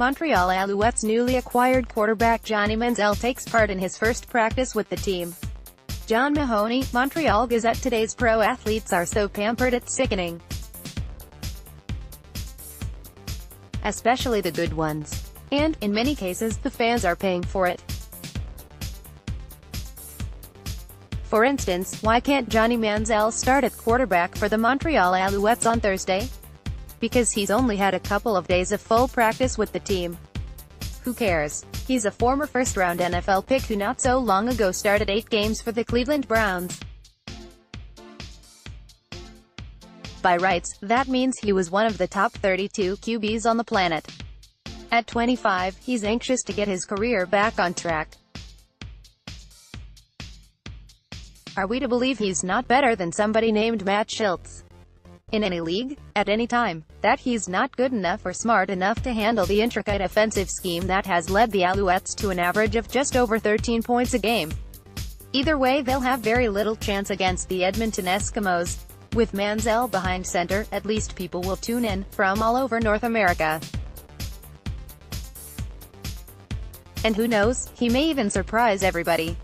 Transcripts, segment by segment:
Montreal Alouettes newly acquired quarterback Johnny Manziel takes part in his first practice with the team. John Mahoney, Montreal Gazette Today's pro athletes are so pampered it's sickening. Especially the good ones. And, in many cases, the fans are paying for it. For instance, why can't Johnny Manziel start at quarterback for the Montreal Alouettes on Thursday? Because he's only had a couple of days of full practice with the team. Who cares? He's a former first-round NFL pick who not so long ago started 8 games for the Cleveland Browns. By rights, that means he was one of the top 32 QBs on the planet. At 25, he's anxious to get his career back on track. Are we to believe he's not better than somebody named Matt Schultz? In any league, at any time, that he's not good enough or smart enough to handle the intricate offensive scheme that has led the Alouettes to an average of just over 13 points a game? Either way, they'll have very little chance against the Edmonton Eskimos. With Manziel behind center, at least people will tune in, from all over North America. And who knows, he may even surprise everybody.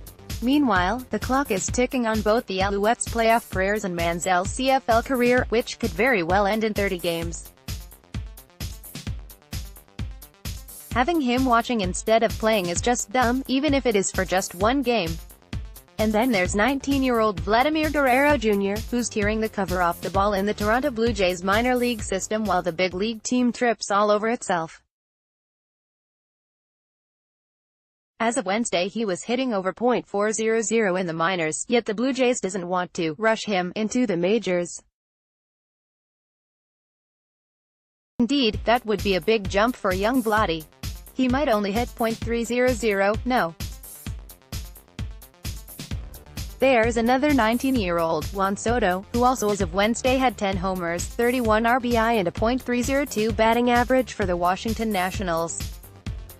Meanwhile, the clock is ticking on both the Alouettes' playoff prayers and Manziel's CFL career, which could very well end in 30 games. Having him watching instead of playing is just dumb, even if it is for just one game. And then there's 19-year-old Vladimir Guerrero Jr., who's tearing the cover off the ball in the Toronto Blue Jays minor league system while the big league team trips all over itself. As of Wednesday, he was hitting over .400 in the minors, yet the Blue Jays doesn't want to rush him into the majors. Indeed, that would be a big jump for young Vladdy. He might only hit .300, no. There's another 19-year-old, Juan Soto, who also as of Wednesday had 10 homers, 31 RBI and a .302 batting average for the Washington Nationals.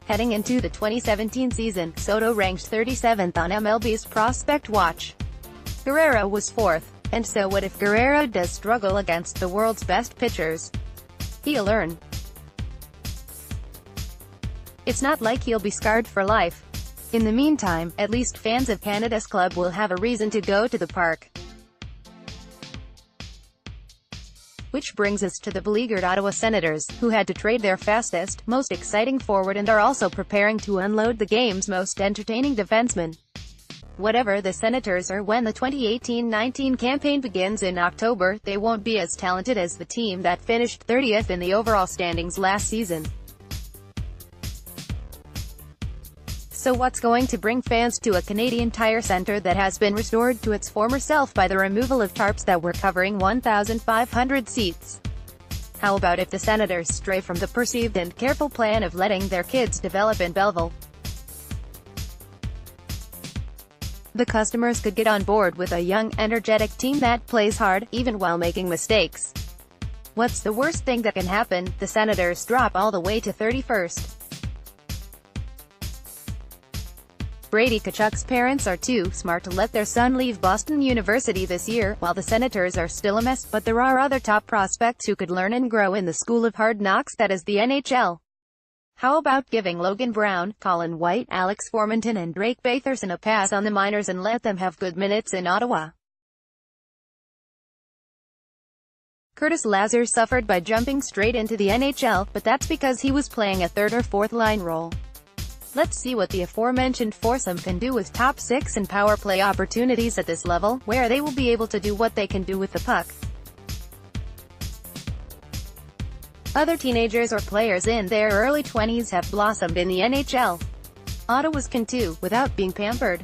Heading into the 2017 season, Soto ranked 37th on MLB's Prospect Watch. Guerrero was 4th. And so what if Guerrero does struggle against the world's best pitchers? He'll learn. It's not like he'll be scarred for life. In the meantime, at least fans of Canada's club will have a reason to go to the park. Which brings us to the beleaguered Ottawa Senators, who had to trade their fastest, most exciting forward and are also preparing to unload the game's most entertaining defenseman. Whatever the Senators are when the 2018-19 campaign begins in October, they won't be as talented as the team that finished 30th in the overall standings last season. So what's going to bring fans to a Canadian Tire Centre that has been restored to its former self by the removal of tarps that were covering 1,500 seats? How about if the Senators stray from the perceived and careful plan of letting their kids develop in Belleville? The customers could get on board with a young, energetic team that plays hard, even while making mistakes. What's the worst thing that can happen? The Senators drop all the way to 31st. Brady Tkachuk's parents are too smart to let their son leave Boston University this year, while the Senators are still a mess, but there are other top prospects who could learn and grow in the school of hard knocks that is the NHL. How about giving Logan Brown, Colin White, Alex Formenton and Drake Batherson a pass on the minors and let them have good minutes in Ottawa? Curtis Lazar suffered by jumping straight into the NHL, but that's because he was playing a third or fourth line role. Let's see what the aforementioned foursome can do with top 6 and power play opportunities at this level, where they will be able to do what they can do with the puck. Other teenagers or players in their early 20s have blossomed in the NHL. Ottawa's can too, without being pampered.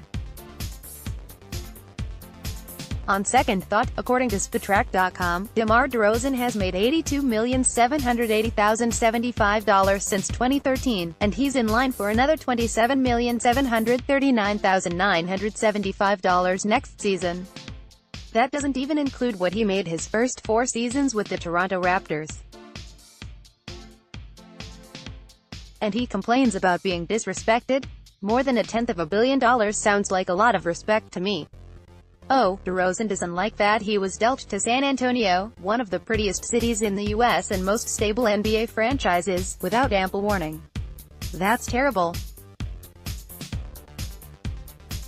On second thought, according to Spotrac.com, DeMar DeRozan has made $82,780,075 since 2013, and he's in line for another $27,739,975 next season. That doesn't even include what he made his first 4 seasons with the Toronto Raptors. And he complains about being disrespected? More than $1/10 billion sounds like a lot of respect to me. Oh, DeRozan doesn't like that. He was dealt to San Antonio, one of the prettiest cities in the US and most stable NBA franchises, without ample warning. That's terrible.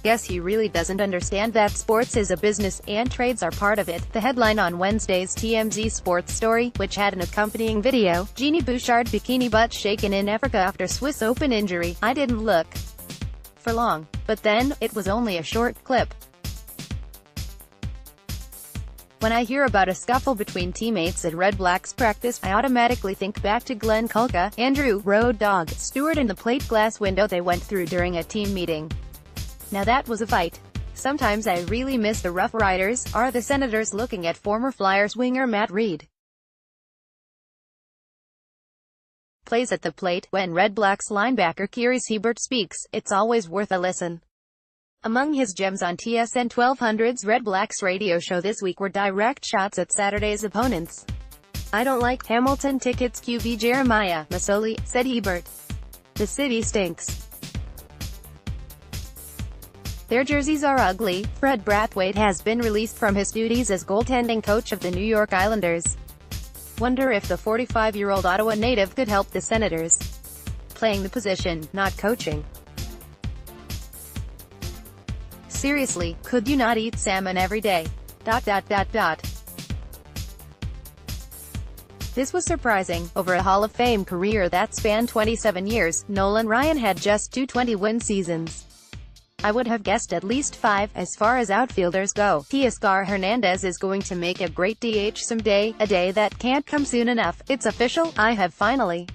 Guess he really doesn't understand that sports is a business, and trades are part of it. The headline on Wednesday's TMZ Sports story, which had an accompanying video, Genie Bouchard bikini butt shaken in Africa after Swiss Open injury. I didn't look for long, but then, it was only a short clip. When I hear about a scuffle between teammates at Red Blacks practice, I automatically think back to Glenn Kulka, Andrew, Road Dogg, Stewart and the plate glass window they went through during a team meeting. Now that was a fight. Sometimes I really miss the Rough Riders. Are the Senators looking at former Flyers winger Matt Reed? Plays at the plate. When Red Blacks linebacker Kyrgios Hebert speaks, it's always worth a listen. Among his gems on TSN 1200's Red Blacks radio show this week were direct shots at Saturday's opponents. I don't like Hamilton tickets. QB Jeremiah Masoli said Hebert. The city stinks. Their jerseys are ugly. Fred Brathwaite has been released from his duties as goaltending coach of the New York Islanders. Wonder if the 45-year-old Ottawa native could help the Senators. Playing the position, not coaching. Seriously, could you not eat salmon every day? ... This was surprising. Over a Hall of Fame career that spanned 27 years, Nolan Ryan had just 2 20-win seasons. I would have guessed at least 5, as far as outfielders go. Teoscar Hernandez is going to make a great DH someday, a day that can't come soon enough. It's official, I have finally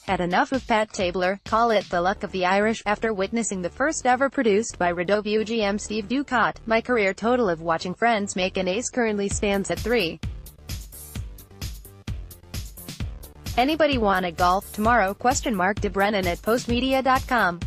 had enough of Pat Tabler. Call it the luck of the Irish. After witnessing the first ever produced by Rodovio GM Steve Ducott, my career total of watching friends make an ace currently stands at 3. Anybody wanna golf tomorrow? ? De Brennan at postmedia.com